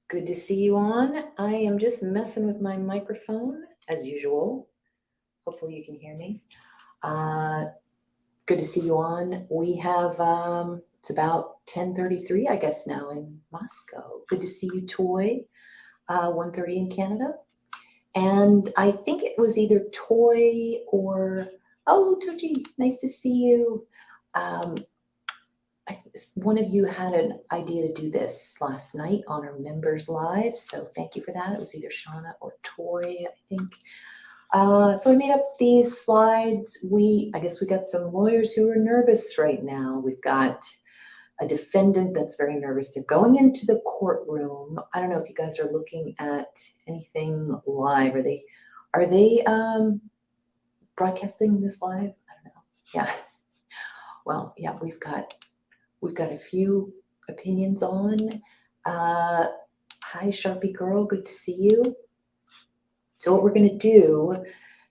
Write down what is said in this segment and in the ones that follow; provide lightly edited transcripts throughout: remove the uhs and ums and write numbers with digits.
Good to see you on. I am just messing with my microphone as usual. Hopefully you can hear me. Good to see you on. We have, it's about 10:33, I guess now in Moscow. Good to see you, Toy, 1:30 in Canada. And I think it was either Toy or, oh, Toji, nice to see you. One of you had an idea to do this last night on our members live, so thank you for that. It was either Shauna or Toy, I think. So I made up these slides. I guess we got some lawyers who are nervous right now. We've got a defendant that's very nervous. They're going into the courtroom. I don't know if you guys are looking at anything live. Are they broadcasting this live? I don't know. Yeah. Well, yeah, we've got a few opinions on. Hi, Sharpie girl, good to see you. So what we're going to do,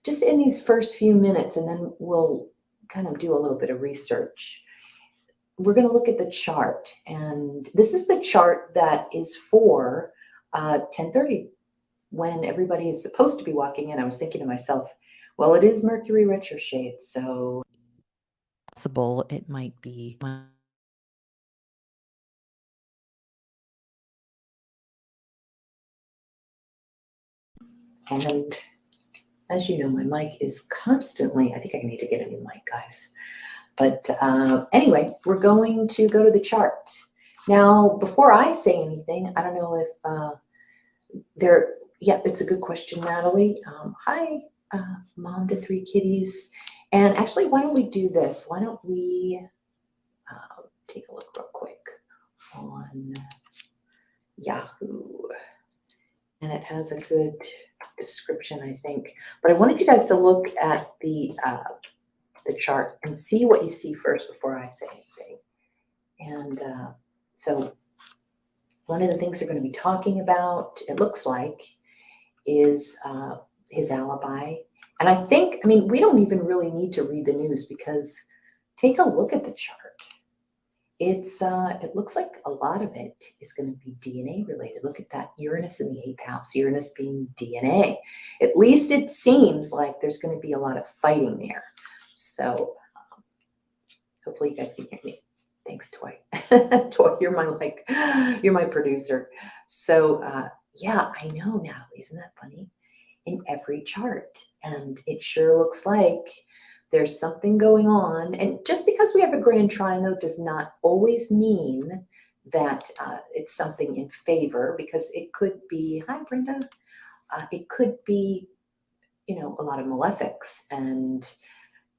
just in these first few minutes, and then we'll kind of do a little bit of research. We're going to look at the chart, and this is the chart that is for 10:30, when everybody is supposed to be walking in. I was thinking to myself, well, it is Mercury retroshade, so possible it might be. And as you know, my mic is constantly, I think I need to get a new mic, guys. But anyway, we're going to go to the chart. Now, before I say anything, I don't know if yeah, it's a good question, Natalie. Hi, Mom to 3 kitties. And actually, why don't we do this? Why don't we take a look real quick on Yahoo. And it has a good description, I think. But I wanted you guys to look at the chart and see what you see first before I say anything. And so one of the things they're going to be talking about, it looks like, is his alibi. And I mean, we don't even really need to read the news, because take a look at the chart. It looks like a lot of it is going to be DNA related. Look at that, Uranus in the 8th house, Uranus being DNA. At least it seems like there's going to be a lot of fighting there. So hopefully you guys can hear me. Thanks, Toy. Toy, you're my producer. So yeah, I know, Natalie, isn't that funny? In every chart, and it sure looks like there's something going on. And just because we have a grand triangle does not always mean that it's something in favor, because it could be, hi Brenda, it could be, you know, a lot of malefics, and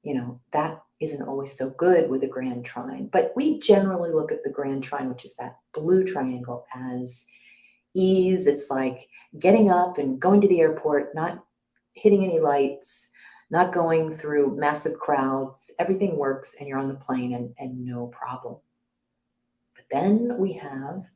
you know, that isn't always so good with a grand trine. But we generally look at the grand trine, which is that blue triangle, as ease. It's like getting up and going to the airport, not hitting any lights, not going through massive crowds. Everything works and you're on the plane and no problem. But then we have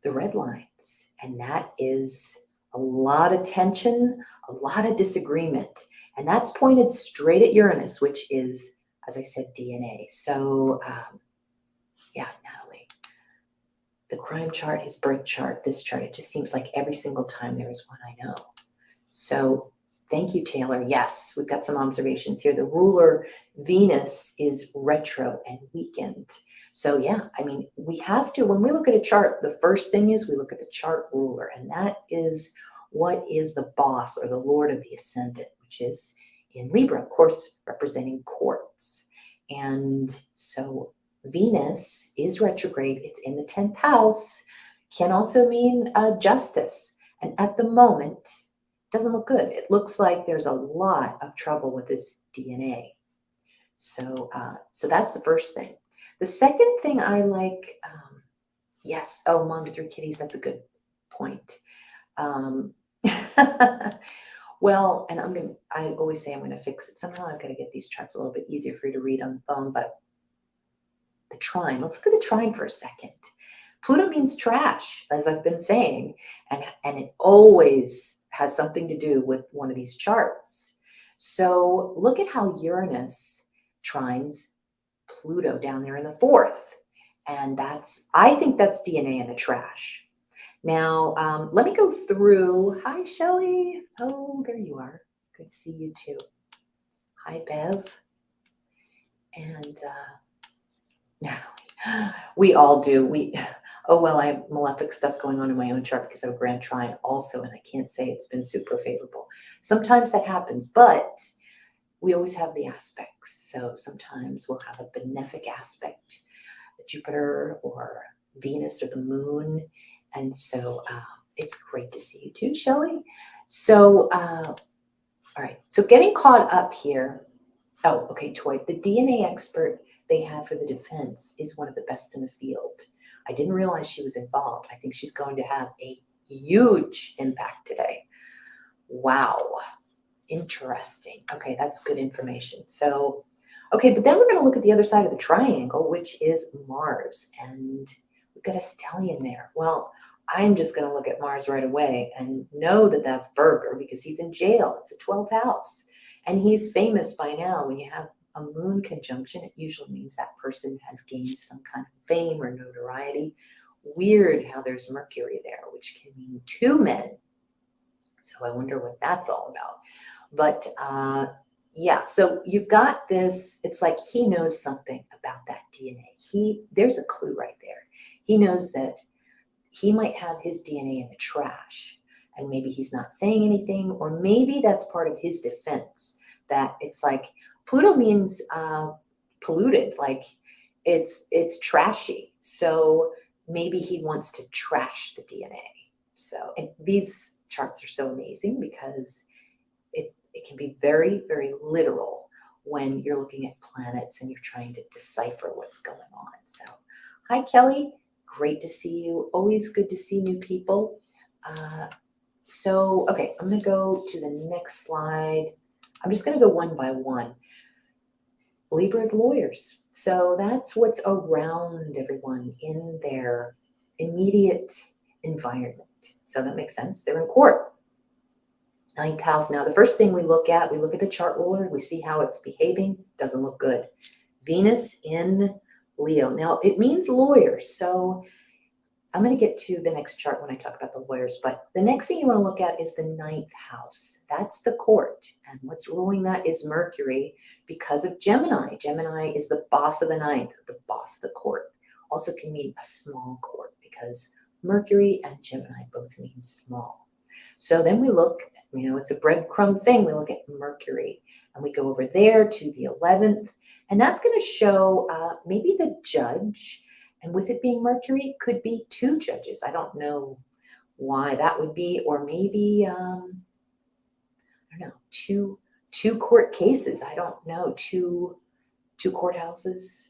the red lines, and that is a lot of tension, a lot of disagreement. And that's pointed straight at Uranus, which is, as I said, DNA. So yeah, Natalie, the crime chart, his birth chart, this chart, it just seems like every single time there is one, I know. So thank you, Taylor. Yes, we've got some observations here. The ruler Venus is retro and weakened. So yeah, I mean, we have to, when we look at a chart, the first thing is we look at the chart ruler, and that is what is the boss or the lord of the ascendant, which is in Libra, of course, representing courts. And so Venus is retrograde. It's in the 10th house, can also mean justice. And at the moment, doesn't look good. It looks like there's a lot of trouble with this DNA. So that's the first thing. The second thing I like, yes, oh, Mom to 3 kitties, that's a good point. Well, and I always say I'm going to fix it. Somehow I've got to get these charts a little bit easier for you to read on the phone, but the trine, let's look at the trine for a second. Pluto means trash, as I've been saying, and it always has something to do with one of these charts. So look at how Uranus trines Pluto down there in the 4th. And I think that's DNA in the trash. Now, let me go through. Hi, Shelley. Oh, there you are. Good to see you too. Hi, Bev. And Natalie. We all do. Oh, well, I have malefic stuff going on in my own chart because I have a grand trine also, and I can't say it's been super favorable. Sometimes that happens, but we always have the aspects. So sometimes we'll have a benefic aspect, Jupiter or Venus or the moon. And so it's great to see you too, Shelley. So, all right. So getting caught up here. Oh, okay, Toy. The DNA expert they have for the defense is one of the best in the field. I didn't realize she was involved. I think she's going to have a huge impact today. Wow. Interesting. Okay, that's good information. So, okay, but then we're going to look at the other side of the triangle, which is Mars. And we've got a stellium there. Well, I'm just going to look at Mars right away and know that that's Berger because he's in jail. It's the 12th house. And he's famous by now. When you have a moon conjunction, it usually means that person has gained some kind of fame or notoriety. Weird how there's Mercury there, which can mean two men. So I wonder what that's all about. But yeah, so you've got this, it's like he knows something about that DNA. There's a clue right there. He knows that he might have his DNA in the trash and maybe he's not saying anything, or maybe that's part of his defense, that it's like Pluto means polluted, like it's trashy. So maybe he wants to trash the DNA. So, and these charts are so amazing because it can be very, very literal when you're looking at planets and you're trying to decipher what's going on. So, hi, Kelly. Great to see you. Always good to see new people. So, okay, I'm going to go to the next slide. I'm just going to go one by one. Libra's lawyers. So that's what's around everyone in their immediate environment. So that makes sense. They're in court. Ninth house. Now, the first thing we look at the chart ruler. We see how it's behaving. Doesn't look good. Venus in Leo. Now, it means lawyers. So I'm going to get to the next chart when I talk about the lawyers. But the next thing you want to look at is the ninth house. That's the court. And what's ruling that is Mercury because of Gemini. Gemini is the boss of the ninth, the boss of the court. Also can mean a small court because Mercury and Gemini both mean small. So then we look, it's a breadcrumb thing. We look at Mercury and we go over there to the 11th. And that's going to show maybe the judge. And with it being Mercury, could be two judges. I don't know why that would be. Or maybe, I don't know, two court cases. I don't know, two courthouses.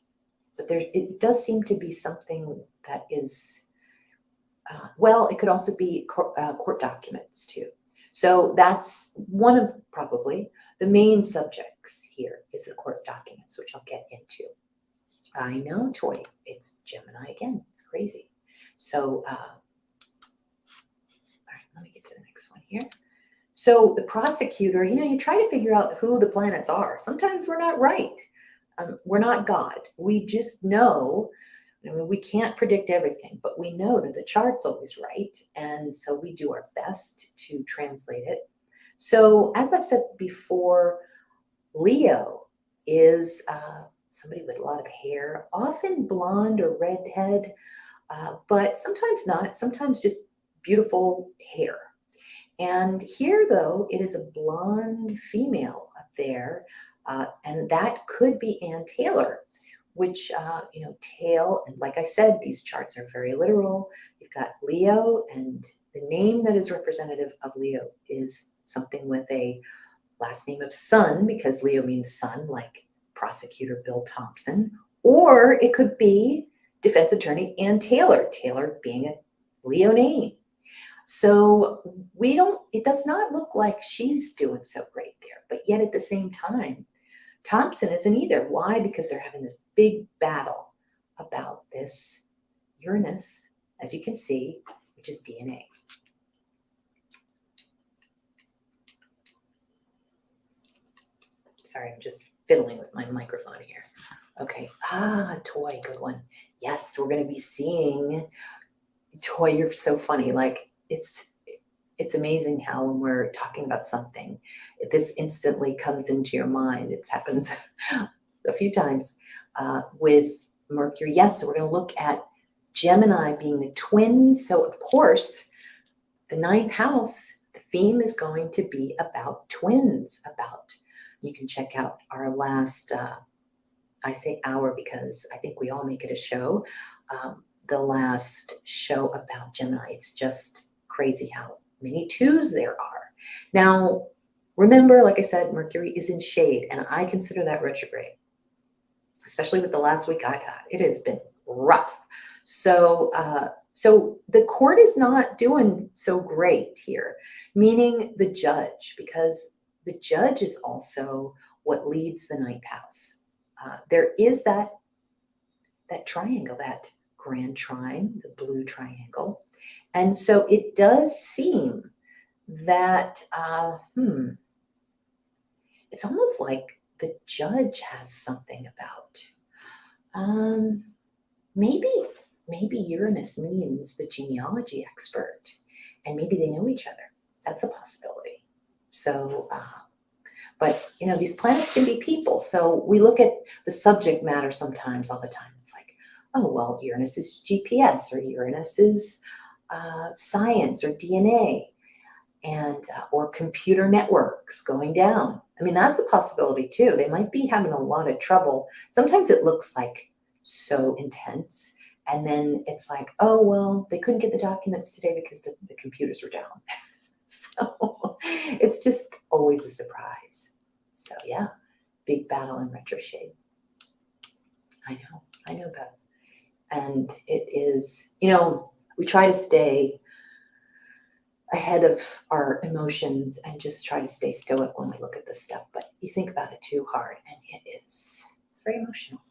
But it does seem to be something that is... well, it could also be court documents too. So that's one of probably the main subjects here is the court documents, which I'll get into. I know, Toy, it's Gemini again. It's crazy. So, all right, let me get to the next one here. So the prosecutor, you try to figure out who the planets are. Sometimes we're not right. We're not God. We just know. We can't predict everything, but we know that the chart's always right. And so we do our best to translate it. So as I've said before, Leo is somebody with a lot of hair, often blonde or redhead, but sometimes not, sometimes just beautiful hair. And here, though, it is a blonde female up there, and that could be Ann Taylor. Which, tail, and like I said, these charts are very literal. You've got Leo, and the name that is representative of Leo is something with a last name of Sun, because Leo means sun, like prosecutor Bill Thompson, or it could be defense attorney Ann Taylor, Taylor being a Leo name. So it does not look like she's doing so great there, but yet at the same time, Thompson isn't either. Why? Because they're having this big battle about this Uranus, as you can see, which is DNA. Sorry, I'm just fiddling with my microphone here. Okay. Toy, good one. Yes, we're going to be seeing Joy, you're so funny. Like it's amazing how when we're talking about something, this instantly comes into your mind. It happens a few times with Mercury. Yes, so we're going to look at Gemini being the twins. So of course, the ninth house, the theme is going to be about twins. You can check out our last, I say hour because I think we all make it a show. The last show about Gemini. It's just crazy how many twos there are. Now, remember, like I said, Mercury is in shade, and I consider that retrograde, especially with the last week I've had. It has been rough. So the court is not doing so great here, meaning the judge, because the judge is also what leads the ninth house. There is that triangle, that grand trine, the blue triangle. And so it does seem that, it's almost like the judge has something about, maybe Uranus means the genealogy expert, and maybe they know each other. That's a possibility. So, but these planets can be people. So we look at the subject matter sometimes, all the time. It's like, oh, well, Uranus is GPS, or Uranus is science or DNA, and or computer networks going down. I mean, that's a possibility too. They might be having a lot of trouble. Sometimes it looks like so intense, and then it's like, oh, well, they couldn't get the documents today because the computers were down. So it's just always a surprise. So yeah, big battle in retroshade. I know that. And it is, we try to stay ahead of our emotions and just try to stay stoic when we look at this stuff. But you think about it too hard, and it's very emotional.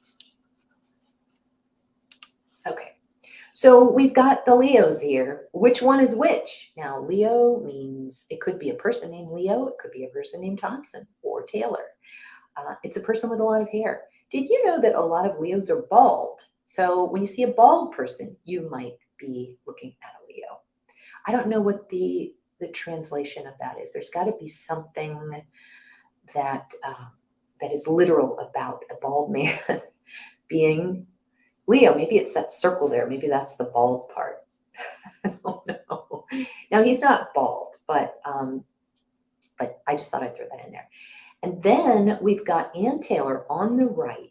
Okay. So we've got the Leos here. Which one is which? Now, Leo means it could be a person named Leo. It could be a person named Thompson or Taylor. It's a person with a lot of hair. Did you know that a lot of Leos are bald? So when you see a bald person, you might be looking at a Leo. I don't know what the translation of that is. There's got to be something that is literal about a bald man being Leo. Maybe it's that circle there. Maybe that's the bald part. I don't know. Now, he's not bald, but I just thought I'd throw that in there. And then we've got Ann Taylor on the right,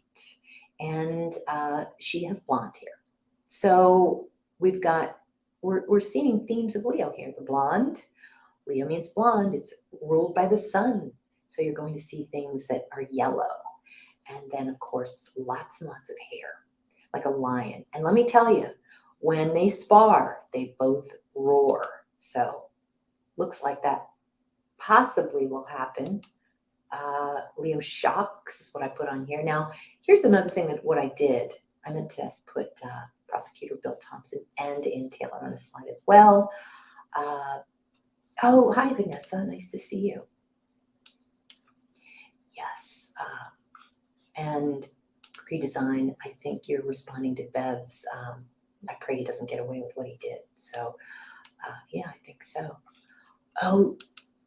and she has blonde hair. So we're seeing themes of Leo here. The blonde, Leo means blonde. It's ruled by the sun. So you're going to see things that are yellow. And then, of course, lots and lots of hair, like a lion. And let me tell you, when they spar, they both roar. So looks like that possibly will happen. Leo shocks is what I put on here. Now, here's another thing that what I did. I meant to put Prosecutor Bill Thompson and Ann Taylor on the slide as well. Oh, hi, Vanessa. Nice to see you. Yes. And pre-design, I think you're responding to Bev's. I pray he doesn't get away with what he did. So, yeah, I think so. Oh,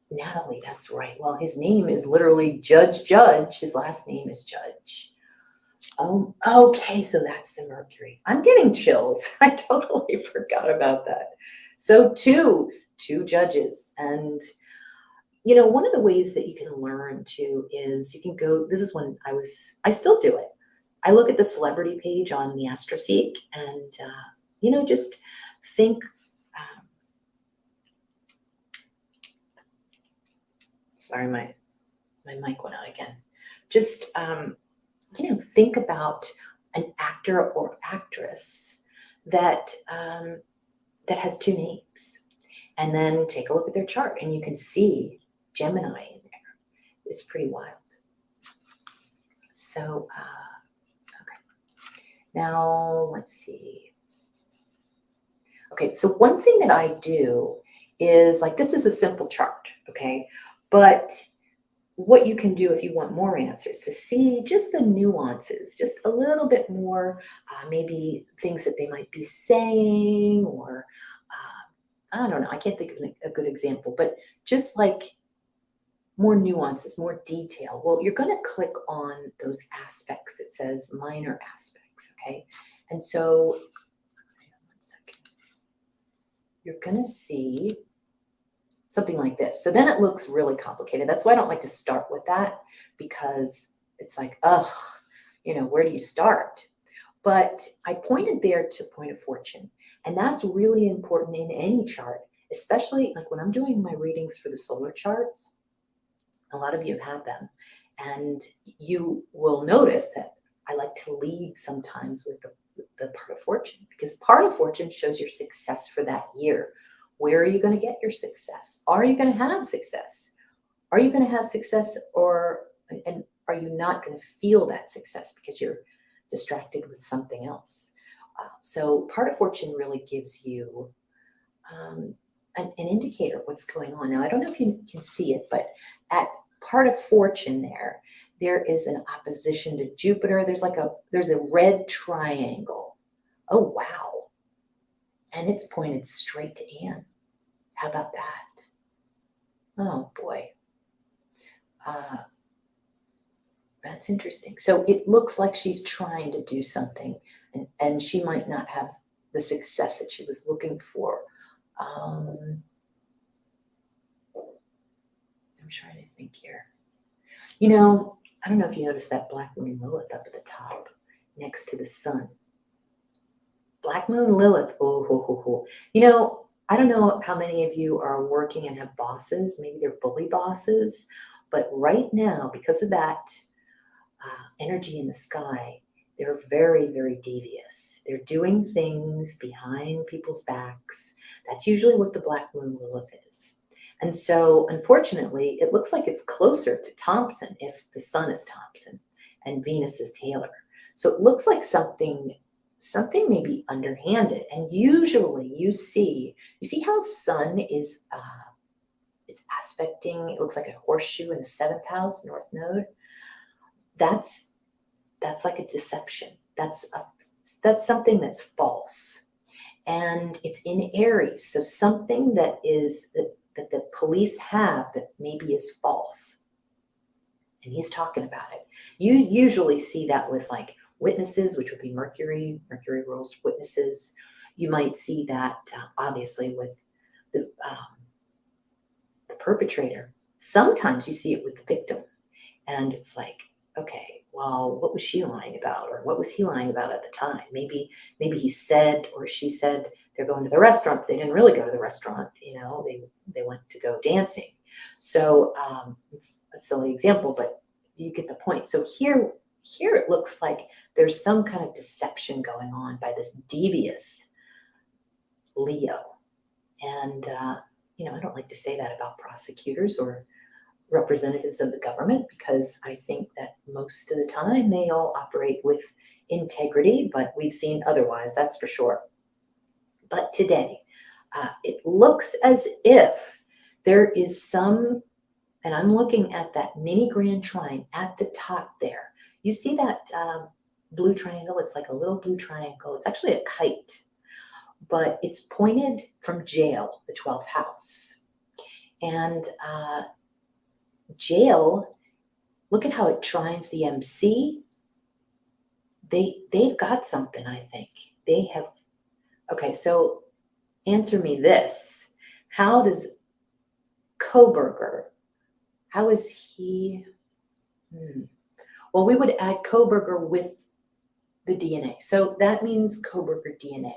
Natalie, that's right. Well, his name is literally Judge. His last name is Judge. Oh, okay, so that's the Mercury. I'm getting chills. I totally forgot about that. So two judges. And, one of the ways that you can learn too is you can go, this is when I still do it. I look at the celebrity page on the AstroSeek and, just think, sorry, my mic went out again. Just, think about an actor or actress that has two names, and then take a look at their chart, and you can see Gemini in there. It's pretty wild. So, okay. Now, let's see. Okay, so one thing that I do is, like, this is a simple chart, okay? But what you can do if you want more answers, to see just the nuances, just a little bit more, maybe things that they might be saying, or I don't know, I can't think of a good example, but just like more nuances, more detail. Well, you're going to click on those aspects. It says minor aspects, okay? And so, hang on 1 second. You're going to see something like this. So then it looks really complicated. That's why I don't like to start with that, because it's like, ugh, where do you start? But I pointed there to point of fortune, and that's really important in any chart, especially like when I'm doing my readings for the solar charts. A lot of you have had them, and you will notice that I like to lead sometimes with the part of fortune, because part of fortune shows your success for that year. Where are you going to get your success? Are you going to have success? Are you going to have success, and are you not going to feel that success because you're distracted with something else? So part of fortune really gives you an indicator of what's going on. Now, I don't know if you can see it, but at part of fortune there is an opposition to Jupiter. There's a red triangle. Oh, wow. And it's pointed straight to Anne. How about that? Oh, boy. That's interesting. So it looks like she's trying to do something, and she might not have the success that she was looking for. I'm trying to think here. I don't know if you noticed that Black Moon Lilith up at the top next to the sun. Black Moon Lilith. Oh. I don't know how many of you are working and have bosses. Maybe they're bully bosses. But right now, because of that energy in the sky, they're very, very devious. They're doing things behind people's backs. That's usually what the Black Moon Lilith is. And so, unfortunately, it looks like it's closer to Thompson if the sun is Thompson and Venus is Taylor. So it looks like something may be underhanded. And usually you see how sun is, it's aspecting, it looks like a horseshoe in the 7th house, North Node. That's like a deception. That's something that's false. And it's in Aries. So something that the police have that maybe is false. And he's talking about it. You usually see that with like witnesses, which would be Mercury. Mercury rules witnesses. You might see that obviously with the perpetrator. Sometimes you see it with the victim. And it's like, okay, well, what was she lying about? Or what was he lying about at the time? Maybe he said or she said they're going to the restaurant, but they didn't really go to the restaurant. They went to go dancing. So it's a silly example, but you get the point. So here it looks like there's some kind of deception going on by this devious Leo. And, I don't like to say that about prosecutors or representatives of the government, because I think that most of the time they all operate with integrity, but we've seen otherwise, that's for sure. But today, it looks as if there is some, and I'm looking at that mini grand trine at the top there. You see that blue triangle? It's like a little blue triangle. It's actually a kite, but it's pointed from jail, the 12th house. And jail, look at how it trines the MC. They've got something, I think. They have. Okay, so answer me this. How does Kohberger, how is he? Well, we would add Kohberger with the DNA. So that means Kohberger DNA.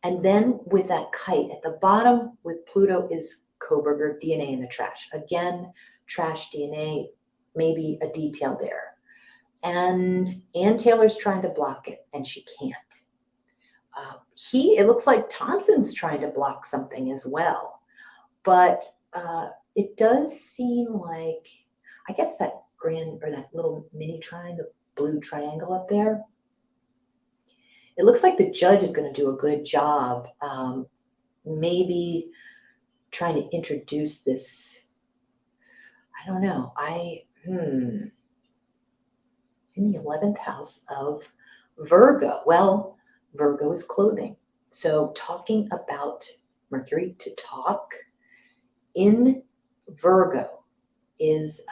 And then with that kite at the bottom with Pluto is Kohberger DNA in the trash. Again, trash DNA, maybe a detail there. And Ann Taylor's trying to block it, and she can't. It looks like Thompson's trying to block something as well. But it does seem like, I guess that little mini triangle, the blue triangle up there, it looks like the judge is going to do a good job, maybe trying to introduce this, I don't know. In the 11th house of Virgo. Well, Virgo is clothing. So talking about Mercury to talk in Virgo is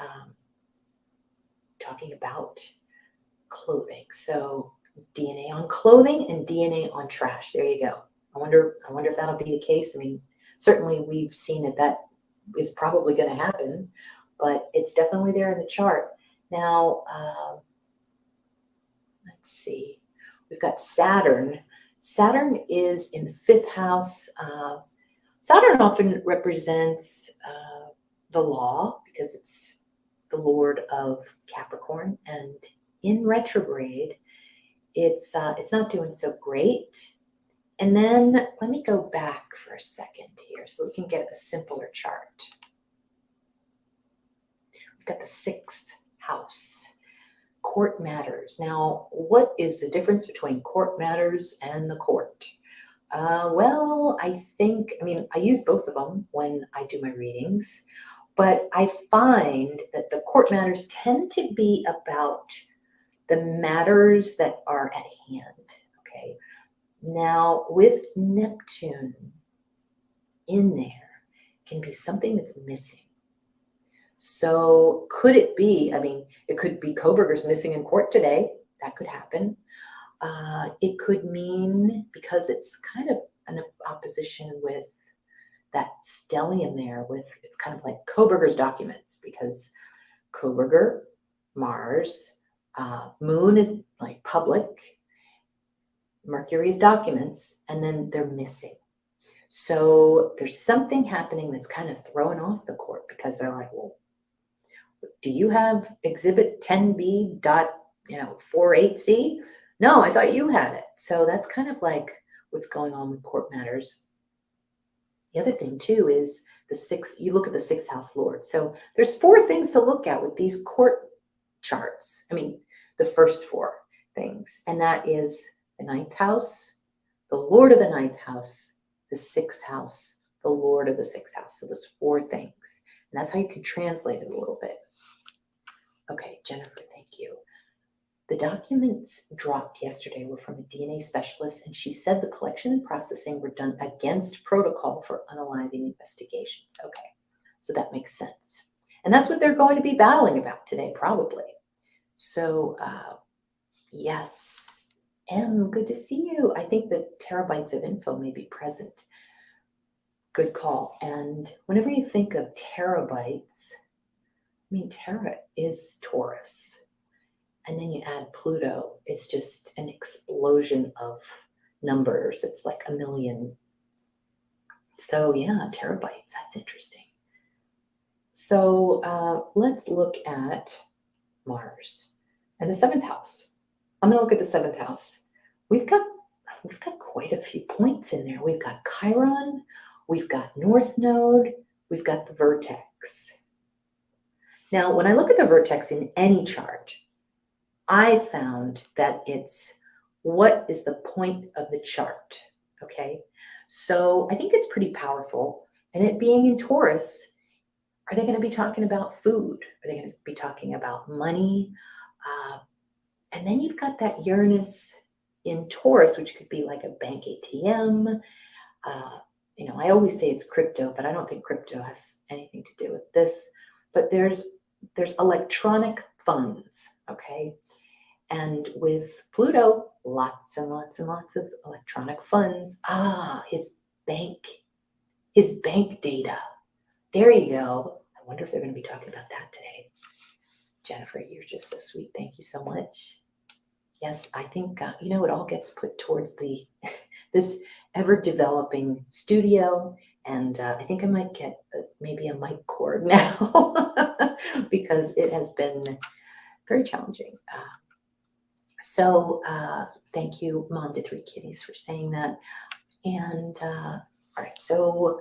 talking about clothing. So DNA on clothing and DNA on trash. There you go. I wonder if that'll be the case. I mean, certainly we've seen that is probably going to happen, but it's definitely there in the chart. Now, let's see. We've got Saturn. Saturn is in the 5th house. Saturn often represents the law because it's the lord of Capricorn, and in retrograde, it's not doing so great. And then let me go back for a second here so we can get a simpler chart. We've got the 6th house, court matters. Now, what is the difference between court matters and the court? Well, I use both of them when I do my readings, but I find that the court matters tend to be about the matters that are at hand, okay? Now, with Neptune in there, can be something that's missing. So could it be, it could be Kohberger's missing in court today. That could happen. It could mean, because it's kind of an opposition with that stellium there, it's kind of like Kohberger's documents, because Kohberger, Mars, Moon is like public, Mercury is documents, and then they're missing. So there's something happening that's kind of throwing off the court, because they're like, well, do you have exhibit 10B.48C? No, I thought you had it. So that's kind of like what's going on with court matters. The other thing too is you look at the 6th house lord. So there's 4 things to look at with these court charts. The first 4 things, and that is the 9th house, the lord of the 9th house, the 6th house, the lord of the 6th house. So those 4 things. And that's how you can translate it a little bit. Okay, Jennifer, thank you. The documents dropped yesterday were from a DNA specialist, and she said the collection and processing were done against protocol for unaliving investigations. Okay, so that makes sense. And that's what they're going to be battling about today, probably. So, yes, M, good to see you. I think that terabytes of info may be present. Good call. And whenever you think of terabytes, Tera is Taurus. And then you add Pluto, it's just an explosion of numbers. It's like a million. So yeah, terabytes, that's interesting. So let's look at Mars and the 7th house. I'm going to look at the 7th house. We've got quite a few points in there. We've got Chiron, we've got North Node, we've got the vertex. Now, when I look at the vertex in any chart, I found that it's what is the point of the chart, okay? So I think it's pretty powerful. And it being in Taurus, are they going to be talking about food? Are they going to be talking about money? And then you've got that Uranus in Taurus, which could be like a bank ATM. I always say it's crypto, but I don't think crypto has anything to do with this. But there's electronic funds, okay? And with Pluto, lots and lots and lots of electronic funds. His bank data. There you go. I wonder if they're going to be talking about that today. Jennifer, you're just so sweet. Thank you so much. Yes, I think, it all gets put towards this ever-developing studio. And I think I might get maybe a mic cord now because it has been very challenging. So thank you, Mom to 3 Kitties, for saying that. And all right, so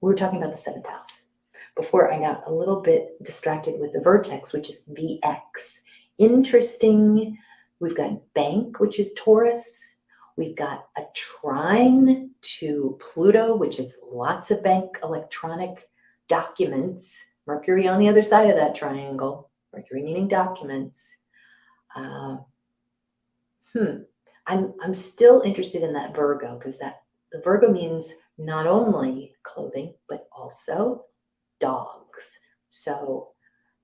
we were talking about the 7th house before I got a little bit distracted with the vertex, which is VX. Interesting. We've got bank, which is Taurus. We've got a trine to Pluto, which is lots of bank electronic documents. Mercury on the other side of that triangle. Mercury meaning documents. I'm still interested in that Virgo, because the Virgo means not only clothing, but also dogs. So,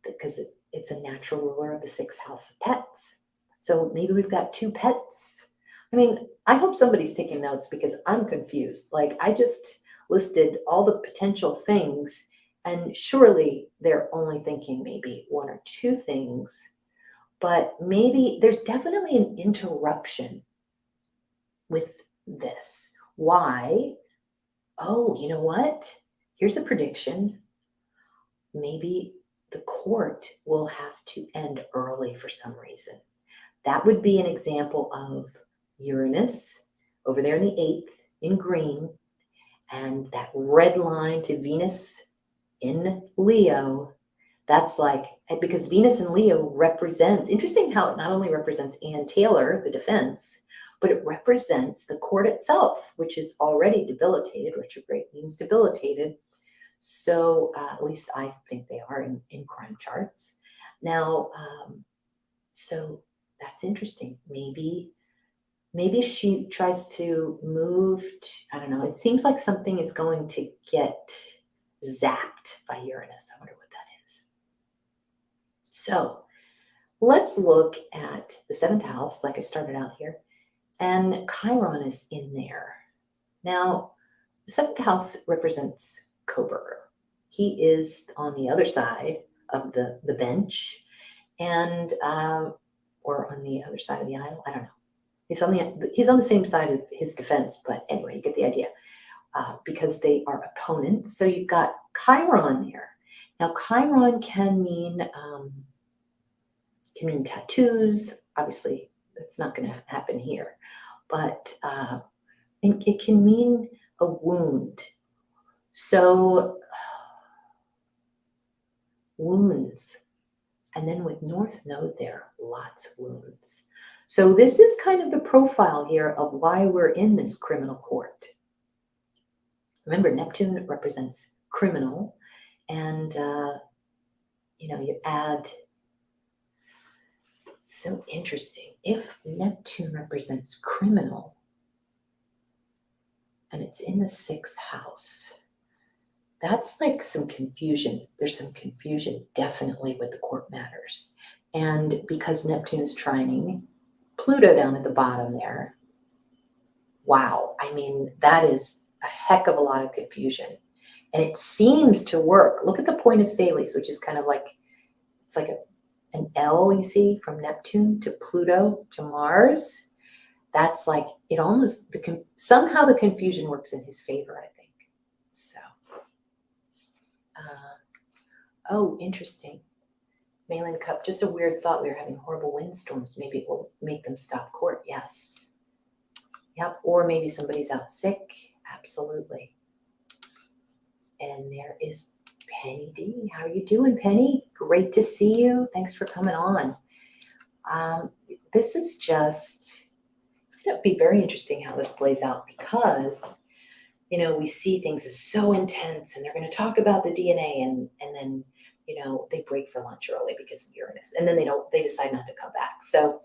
because it's a natural ruler of the 6th house of pets. So maybe we've got 2 pets. I mean, I hope somebody's taking notes, because I'm confused. Like, I just listed all the potential things, and surely they're only thinking maybe 1 or 2 things, but maybe there's definitely an interruption with this. Why? Oh, you know what? Here's a prediction. Maybe the court will have to end early for some reason. That would be an example of Uranus over there in the 8th in green, and that red line to Venus in Leo. That's like, because Venus in Leo represents, interesting how it not only represents Ann Taylor, the defense, but it represents the court itself, which is already debilitated. Retrograde means debilitated. So at least I think they are in crime charts. Now, so that's interesting. Maybe she tries to move to, I don't know, it seems like something is going to get zapped by Uranus. I wonder what that is. So let's look at the 7th house, like I started out here, and Chiron is in there. Now, the 7th house represents Kohberger. He is on the other side of the bench, and or on the other side of the aisle. I don't know. He's on the same side of his defense, but anyway, you get the idea. Because they are opponents. So you've got Chiron there. Now, Chiron can mean tattoos. Obviously, that's not going to happen here, but it can mean a wound. So wounds. And then with North Node there, lots of wounds. So this is kind of the profile here of why we're in this criminal court. Remember, Neptune represents criminal, and you add, so interesting. If Neptune represents criminal, and it's in the 6th house, that's like some confusion. There's some confusion definitely with the court matters. And because Neptune is trining Pluto down at the bottom there, wow, I mean, that is a heck of a lot of confusion. And it seems to work. Look at the point of Thales, which is kind of like, it's like an L, you see, from Neptune to Pluto to Mars. That's like, it almost, somehow the confusion works in his favor, I think. So, oh, interesting. Malin Cup, just a weird thought. We were having horrible windstorms. Maybe it will make them stop court. Yes. Yep. Or maybe somebody's out sick. Absolutely. And there is Penny D. How are you doing, Penny? Great to see you. Thanks for coming on. This is just, it's going to be very interesting how this plays out, because, we see things as so intense, and they're going to talk about the DNA, and then, they break for lunch early because of Uranus, and then they decide not to come back. So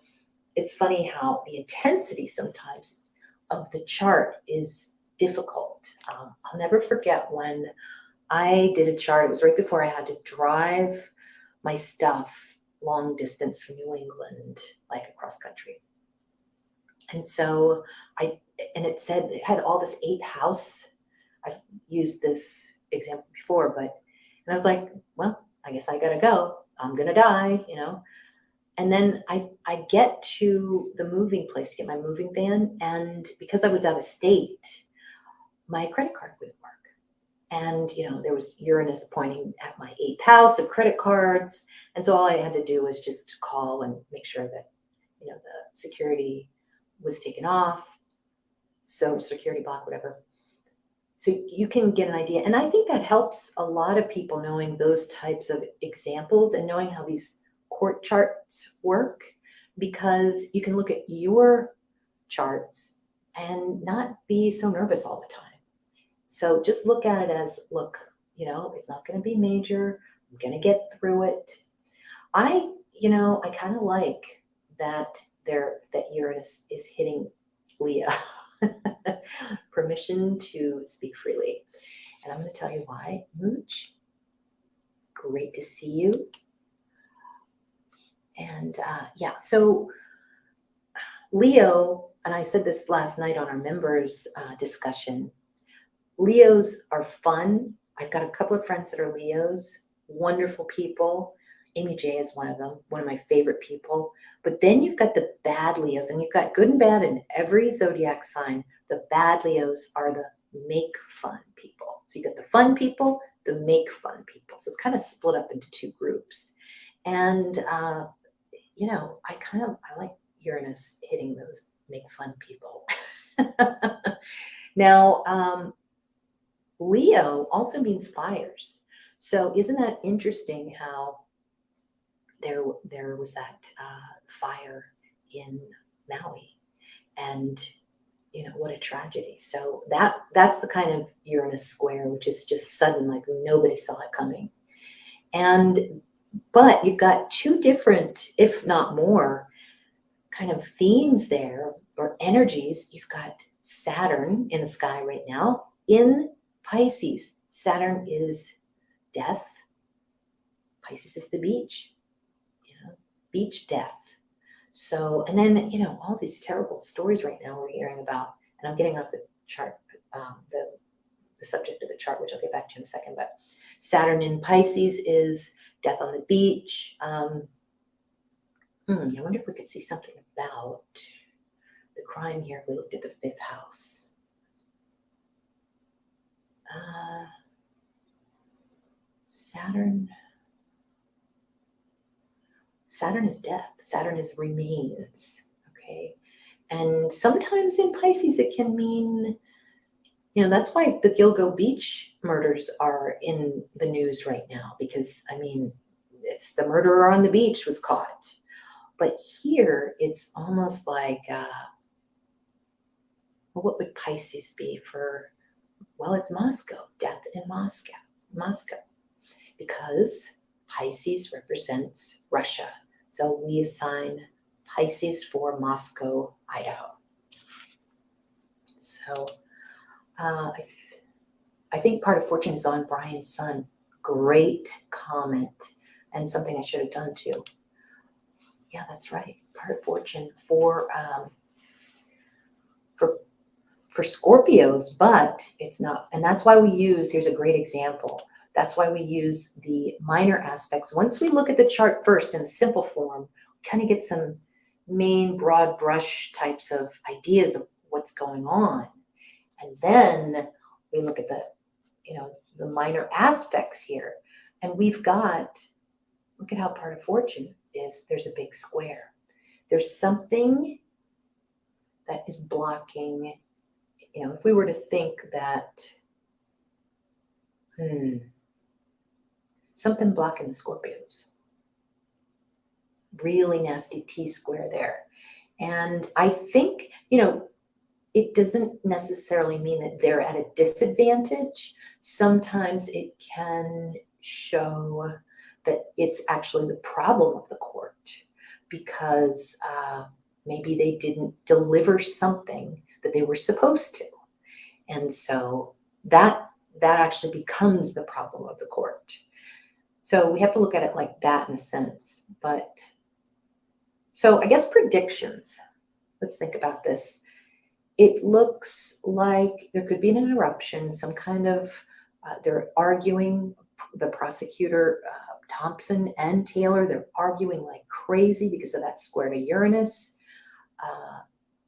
it's funny how the intensity sometimes of the chart is difficult. I'll never forget when I did a chart. It was right before I had to drive my stuff long distance from New England, like across country. And so it had all this 8th house. I've used this example before, and I was like, well, I guess I gotta go. I'm gonna die, And then I get to the moving place to get my moving van, and because I was out of state, my credit card wouldn't work. And, there was Uranus pointing at my 8th house of credit cards. And so all I had to do was just call and make sure that, the security was taken off. So security block, whatever. So you can get an idea. And I think that helps a lot of people, knowing those types of examples and knowing how these court charts work, because you can look at your charts and not be so nervous all the time. So just look at it as, look, it's not going to be major, I'm going to get through it. I kind of like that that Uranus is hitting Leo. Permission to speak freely. And I'm going to tell you why. Mooch, great to see you. And yeah, so Leo, and I said this last night on our members discussion, Leos are fun. I've got a couple of friends that are Leos, wonderful people. Amy J is one of them, one of my favorite people. But then you've got the bad Leos, and you've got good and bad in every zodiac sign. The bad Leos are the make fun people. So you got the fun people, the make fun people. So it's kind of split up into two groups. And, I like Uranus hitting those make fun people. Now, Leo also means fires. So isn't that interesting how there was that fire in Maui, and what a tragedy. So that's the kind of Uranus square, which is just sudden, like nobody saw it coming. But you've got two different, if not more, kind of themes there, or energies. You've got Saturn in the sky right now in Pisces. Saturn is death. Pisces is the beach, beach death. So, and then, all these terrible stories right now we're hearing about, and I'm getting off the chart, the subject of the chart, which I'll get back to in a second, but Saturn in Pisces is death on the beach. I wonder if we could see something about the crime here if we looked at the 5th house. Saturn is death. Saturn is remains, okay? And sometimes in Pisces it can mean, that's why the Gilgo Beach murders are in the news right now, because, it's the murderer on the beach was caught. But here it's almost like, what would Pisces be for? Well, it's Moscow, death in Moscow, because Pisces represents Russia. So we assign Pisces for Moscow, Idaho. So I think part of fortune is on Bryan's son. Great comment, and something I should have done too. Yeah, that's right. Part of fortune for Scorpios, but it's not. And that's why we use, here's a great example. That's why we use the minor aspects. Once we look at the chart first in simple form, we kind of get some main broad brush types of ideas of what's going on. And then we look at the minor aspects here. And we've got, look at how part of fortune is, there's a big square. There's something that is blocking, if we were to think that, something blocking the Scorpios. Really nasty T-square there. And I think, it doesn't necessarily mean that they're at a disadvantage. Sometimes it can show that it's actually the problem of the court, because maybe they didn't deliver something that they were supposed to. And so that actually becomes the problem of the court. So we have to look at it like that in a sense. But so I guess predictions. Let's think about this. It looks like there could be an interruption, some kind of, they're arguing, the prosecutor, Thompson and Taylor, they're arguing like crazy because of that square to Uranus.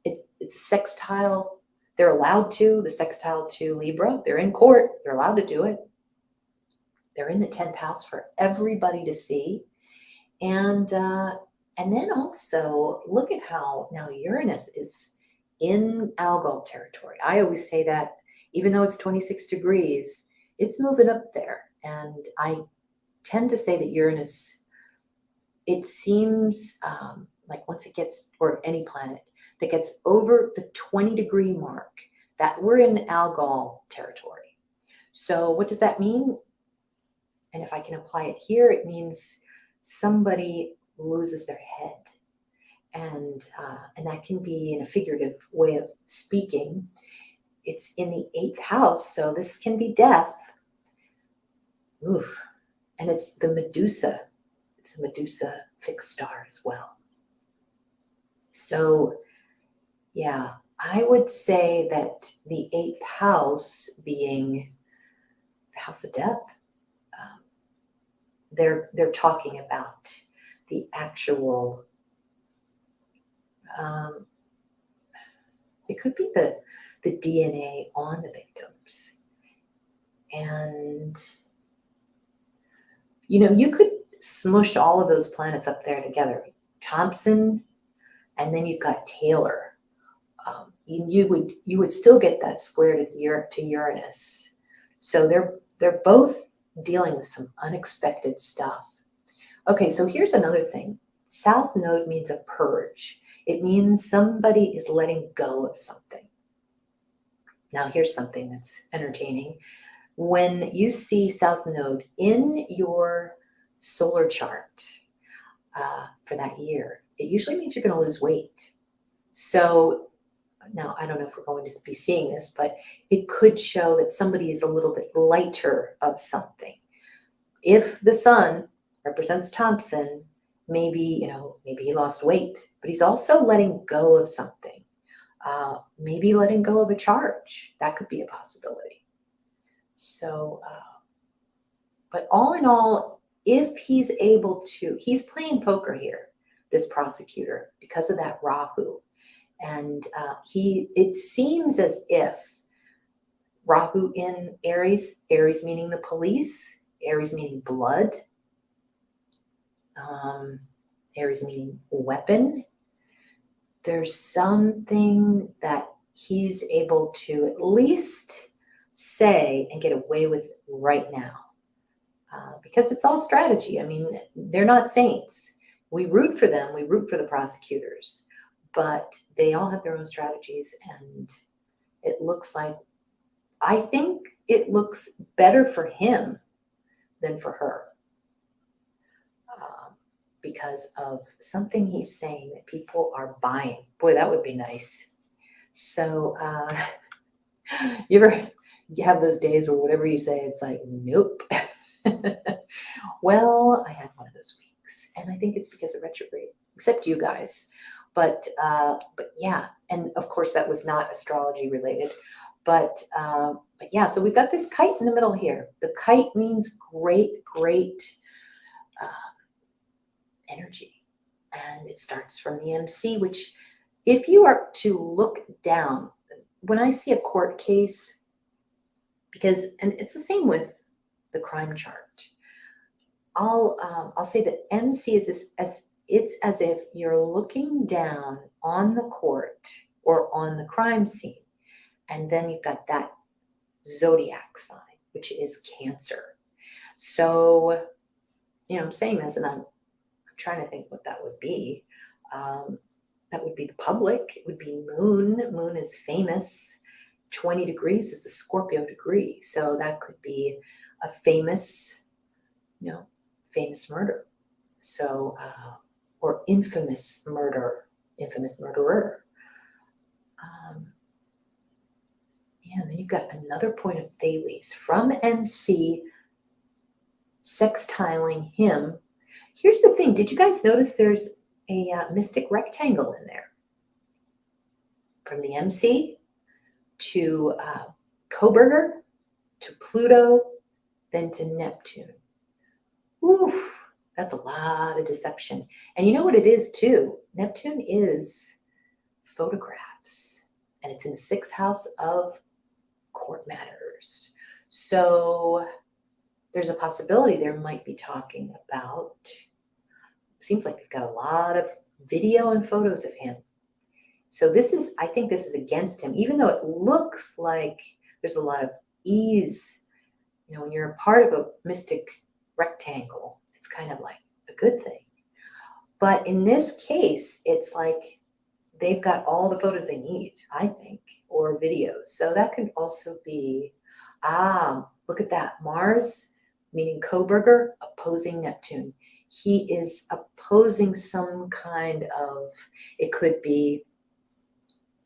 It's a sextile. They're allowed to, the sextile to Libra. They're in court. They're allowed to do it. They're in the 10th house for everybody to see. And then also look at how now Uranus is in Algol territory. I always say that even though it's 26 degrees, it's moving up there. And I tend to say that Uranus, it seems like once it gets, or any planet that gets over the 20-degree mark, that we're in Algol territory. So what does that mean? And if I can apply it here, it means somebody loses their head. And that can be in a figurative way of speaking. It's in the 8th house, so this can be death. Oof. And it's the Medusa. It's the Medusa fixed star as well. So, yeah, I would say that the 8th house being the house of death, they're talking about the actual, it could be the DNA on the victims. And, you know, you could smush all of those planets up there together. Thompson, and then you've got Taylor. You would still get that square to Uranus. So they're both dealing with some unexpected stuff. Okay, so here's another thing. South node means a purge. It means somebody is letting go of something. Now here's something that's entertaining. When you see South node in your solar chart for that year, it usually means you're going to lose weight. So now I don't know if we're going to be seeing this, but it could show that somebody is a little bit lighter of something. If the sun represents Thompson, maybe he lost weight, but he's also letting go of something. Maybe letting go of a charge. That could be a possibility. So, but all in all, if he's able to, he's playing poker here, this prosecutor, because of that Rahu. And it seems as if Rahu in Aries, Aries meaning the police, Aries meaning blood, Aries meaning weapon, there's something that he's able to at least say and get away with right now. Because it's all strategy. I mean, they're not saints. We root for them. We root for the prosecutors. But they all have their own strategies. And it looks like, I think it looks better for him than for her. Because of something he's saying that people are buying. Boy, that would be nice. So you have those days where whatever you say, it's like, nope. Well, I had one of those weeks, and I think it's because of retrograde, except you guys. But yeah, and of course that was not astrology related. But yeah, so we've got this kite in the middle here. The kite means great energy, and it starts from the MC, which if you are to look down, when I see a court case, and it's the same with the crime chart, I'll say that MC is it's as if you're looking down on the court or on the crime scene, and then you've got that zodiac sign, which is Cancer. So, I'm saying this, and I'm trying to think what that would be. That would be the public. It would be Moon. Moon is famous. 20 degrees is the Scorpio degree. So that could be a famous murder. So, or infamous murderer. And then you've got another point of Thales from MC sextiling him. Here's the thing. Did you guys notice there's a mystic rectangle in there? From the MC to Kohberger to Pluto, then to Neptune. Oof, that's a lot of deception. And you know what it is too? Neptune is photographs, and it's in the 6th house of court matters. So there's a possibility there might be talking about, seems like they've got a lot of video and photos of him. So I think this is against him, even though it looks like there's a lot of ease. When you're a part of a mystic rectangle, it's kind of like a good thing. But in this case, it's like they've got all the photos they need, I think, or videos. So that could also be, look at that. Mars meaning Kohberger opposing Neptune. He is opposing some kind of, it could be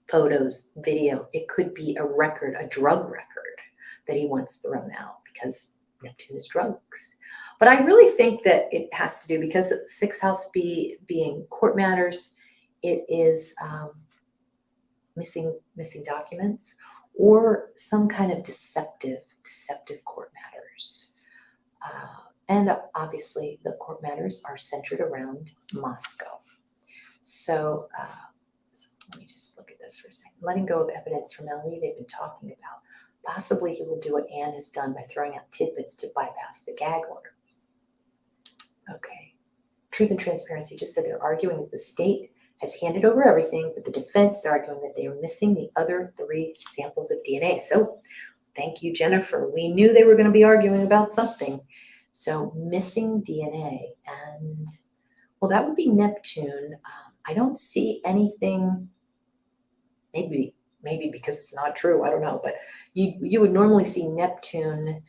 photos, video, it could be a record, a drug record that he wants thrown out because Neptune is drugs. But I really think that it has to do, because sixth house being court matters, it is missing documents or some kind of deceptive court matters. And obviously the court matters are centered around Moscow. So, let me just look at this for a second. Letting go of evidence from LE, they've been talking about. Possibly he will do what Anne has done by throwing out tidbits to bypass the gag order. Okay. Truth and Transparency just said they're arguing that the state has handed over everything, but the defense is arguing that they are missing the other 3 samples of DNA. So thank you, Jennifer. We knew they were going to be arguing about something. So missing DNA, and well, that would be Neptune. I don't see anything. Maybe because it's not true, I don't know, but you would normally see Neptune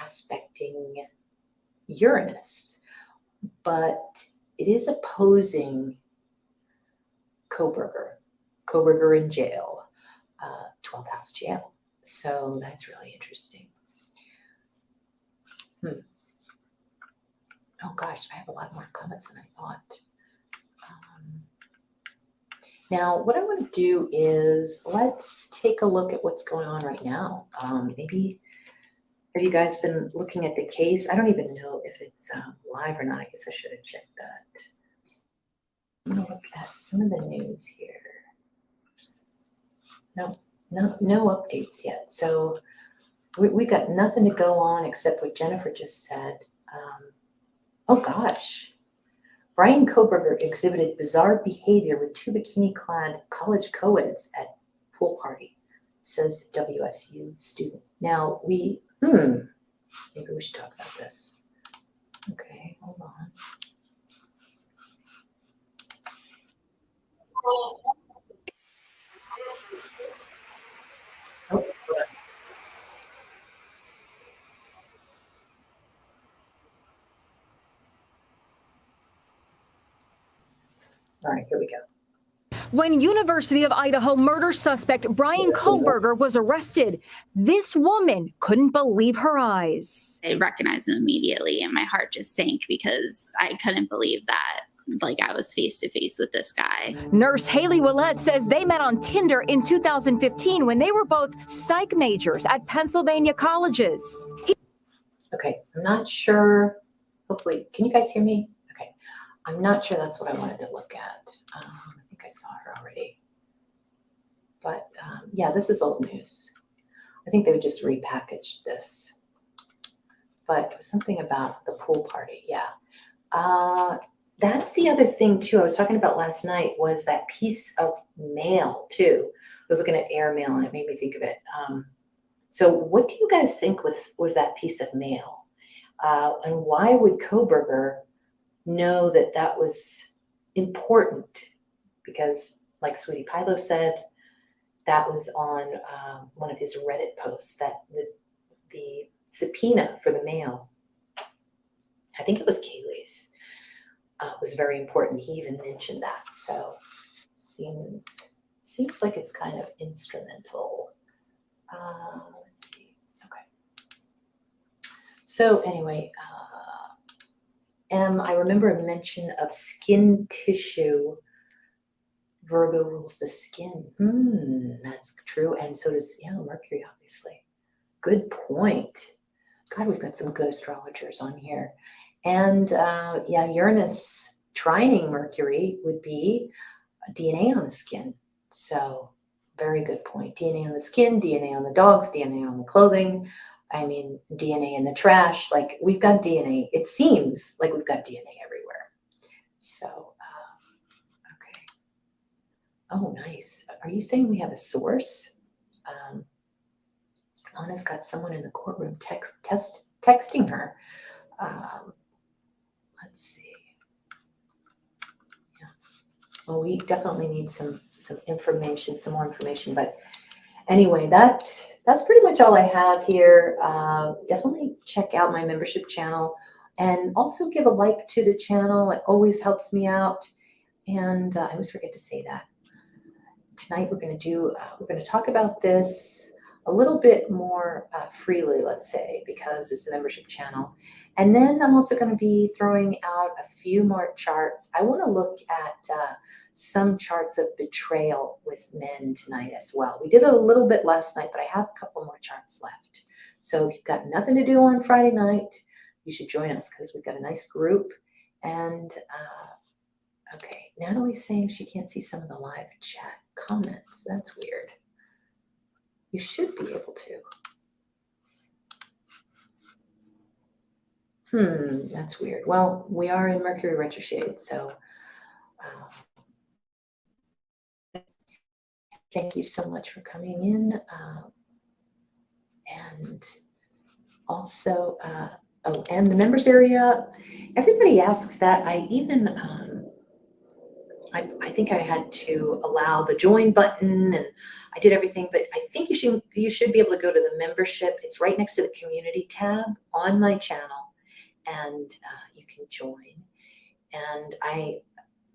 aspecting Uranus, but it is opposing Kohberger in jail, 12th house jail. So that's really interesting. Oh gosh, I have a lot more comments than I thought. Now, what I want to do is let's take a look at what's going on right now. Maybe have you guys been looking at the case? I don't even know if it's live or not. I guess I should have checked that. I'm going to look at some of the news here. No updates yet. So we got nothing to go on except what Jennifer just said. Oh gosh. Bryan Kohberger exhibited bizarre behavior with 2 bikini-clad college co-eds at pool party, says WSU student. Now maybe we should talk about this. Okay, hold on. Oops, hold on. All right, here we go. When University of Idaho murder suspect Bryan Kohberger was arrested, this woman couldn't believe her eyes. I recognized him immediately and my heart just sank because I couldn't believe that I was face to face with this guy. Nurse Haley Willett says they met on Tinder in 2015 when they were both psych majors at Pennsylvania colleges. Okay, I'm not sure. Hopefully, can you guys hear me? Okay, I'm not sure that's what I wanted to look at. I think I saw her already. But yeah, this is old news. I think they just repackaged this. But it was something about the pool party, yeah. That's the other thing too I was talking about last night, was that piece of mail too. I was looking at airmail and it made me think of it. So what do you guys think was that piece of mail? And why would Kohberger know that that was important? Because like Sweetie Pilo said, that was on one of his Reddit posts, that the subpoena for the mail, I think it was Kaylee's, was very important. He even mentioned that. So seems like it's kind of instrumental. Let's see. Okay. So anyway, I remember a mention of skin tissue. Virgo rules the skin. That's true. And so does, Mercury, obviously. Good point. God, we've got some good astrologers on here. And Uranus trining Mercury would be DNA on the skin. So very good point. DNA on the skin, DNA on the dogs, DNA on the clothing. I mean, DNA in the trash. Like, we've got DNA. It seems like we've got DNA everywhere. So, okay. Oh, nice. Are you saying we have a source? Anna's got someone in the courtroom texting her. Let's see. Yeah. Well, we definitely need some information, some more information. But Anyway, that's pretty much all I have here. Definitely check out my membership channel and also give a like to the channel. It always helps me out. And I always forget to say that. Tonight we're going to talk about this a little bit more freely, let's say, because it's the membership channel. And then I'm also going to be throwing out a few more charts. I want to look at some charts of betrayal with men tonight as well. We did a little bit last night, but I have a couple more charts left. So if you've got nothing to do on Friday night, you should join us because we've got a nice group. And okay, Natalie's saying she can't see some of the live chat comments. That's weird. You should be able to. That's weird. Well, we are in Mercury retroshade, so thank you so much for coming in. And also, oh, and the members area, everybody asks that. I even, I think I had to allow the join button and I did everything, but I think you should be able to go to the membership. It's right next to the community tab on my channel, and you can join. And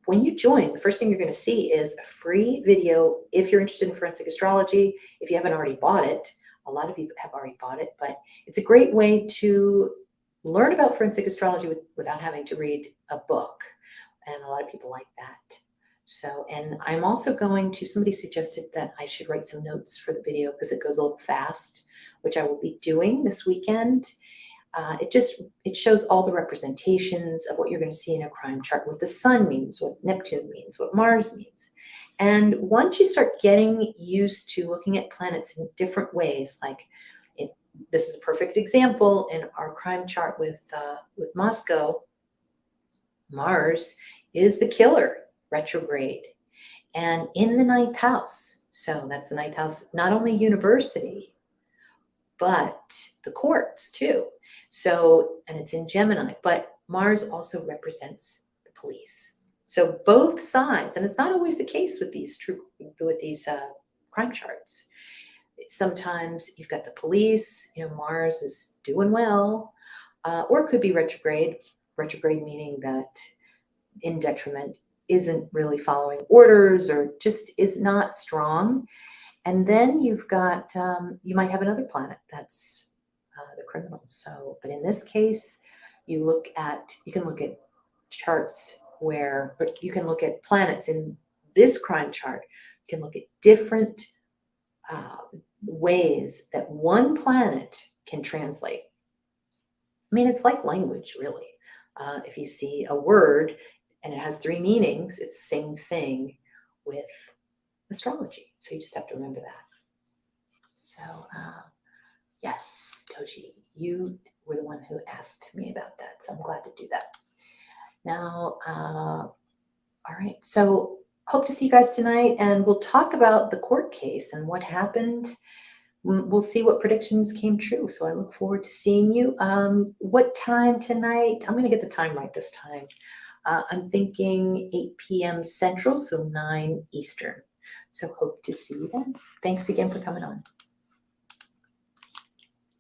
when you join, the first thing you're going to see is a free video if you're interested in forensic astrology. If you haven't already bought it, a lot of you have already bought it, but it's a great way to learn about forensic astrology without having to read a book. And a lot of people like that. So, and I'm also somebody suggested that I should write some notes for the video because it goes a little fast, which I will be doing this weekend. It shows all the representations of what you're going to see in a crime chart, what the sun means, what Neptune means, what Mars means. And once you start getting used to looking at planets in different ways, like this is a perfect example in our crime chart with Moscow, Mars is the killer retrograde and in the 9th house. So that's the 9th house, not only university, but the courts too. So, and it's in Gemini, but Mars also represents the police. So both sides, and it's not always the case with these crime charts. Sometimes you've got the police, Mars is doing well, or it could be retrograde meaning that in detriment, isn't really following orders or just is not strong. And then you've got, you might have another planet that's the criminal. So, but in this case, you can look at charts you can look at planets in this crime chart. You can look at different ways that one planet can translate. I mean, it's like language, really. If you see a word and it has 3 meanings, it's the same thing with astrology. So you just have to remember that. So yes, Toji, you were the one who asked me about that. So I'm glad to do that. Now, all right. So hope to see you guys tonight, and we'll talk about the court case and what happened. We'll see what predictions came true. So I look forward to seeing you. What time tonight? I'm going to get the time right this time. I'm thinking 8 p.m. Central, so 9 Eastern. So hope to see you then. Thanks again for coming on.